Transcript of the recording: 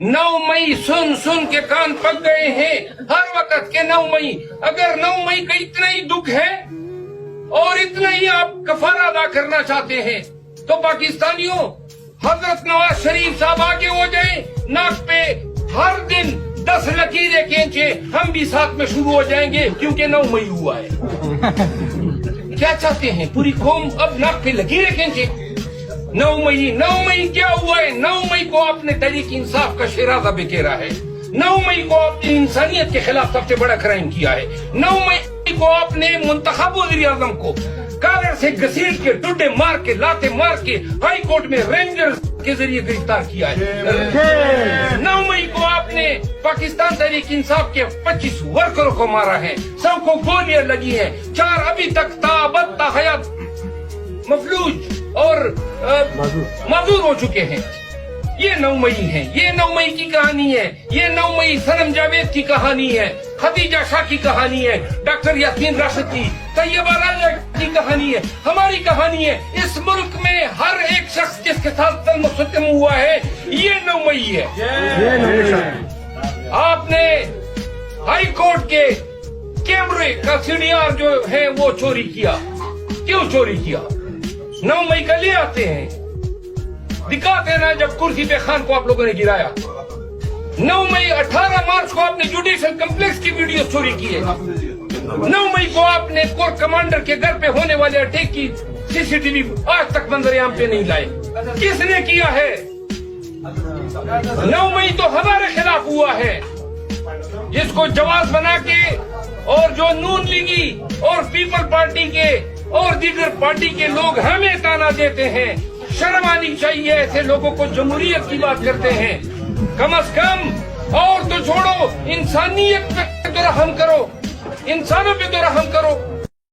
9 मई सुन सुन के कान पक गए हैं हर वक्त के 9 मई। अगर 9 मई का इतना ही दुख है और इतना ही आप कफारा अदा करना चाहते हैं तो पाकिस्तानियों, हजरत नवाज शरीफ साहब आगे हो जाए, नाक पे हर दिन 10 लकीरें खींचे, हम भी साथ में शुरू हो जाएंगे क्योंकि 9 मई हुआ है। क्या चाहते हैं? पूरी कौम अब नाक पे लकीरें खींचे। 9 मई क्या हुआ है? 9 मई को आपने तहरीक इंसाफ का शिराजा बिखेरा है। 9 मई को आपने इंसानियत के खिलाफ सबसे बड़ा क्राइम किया है। 9 मई को आपने मुंतखब वज़ीर आज़म को कालर से घसीट के, डुड्डे मार के, लाते मार के हाई कोर्ट में रेंजर्स के जरिए गिरफ्तार किया है। 9 मई को आपने पाकिस्तान तहरीक इंसाफ के 25 वर्करों को मारा है, सबको गोलियां लगी हैं, 4 अभी तक ताबत हयात मफलूज और माजूर हो चुके हैं। ये 9 मई है, ये 9 मई की कहानी है, ये 9 मई सनम जावेद की कहानी है, खदीजा शाह की कहानी है, डॉक्टर यासीन राशिद की, तैयबा राजा की कहानी है, हमारी कहानी है। इस मुल्क में हर एक शख्स जिसके साथ जुल्म सितम हुआ है, ये 9 मई है। आपने हाई कोर्ट के कैमरे का सीडीआर जो है वो चोरी किया। क्यों चोरी किया? 9 मई का ले आते हैं, दिखाते ना जब कुर्सी पे खान को आप लोगों ने गिराया। 9 मई 18 मार्च को आपने जुडिशियल कम्प्लेक्स की वीडियो चोरी की है। 9 मई को आपने कोर कमांडर के घर पे होने वाले अटैक की सीसीटीवी आज तक मंजरेआम पे नहीं लाए। किसने किया है? 9 मई तो हमारे खिलाफ हुआ है, जिसको जवाब बना के और जो नून लीगी और पीपल पार्टी के और दीगर पार्टी के लोग हमें ताना देते हैं। शर्म आनी चाहिए ऐसे लोगों को, जमहूरियत की बात करते हैं। कम अज कम और तो छोड़ो, इंसानियत पे तो रहम करो, इंसानों पे तो रहम करो।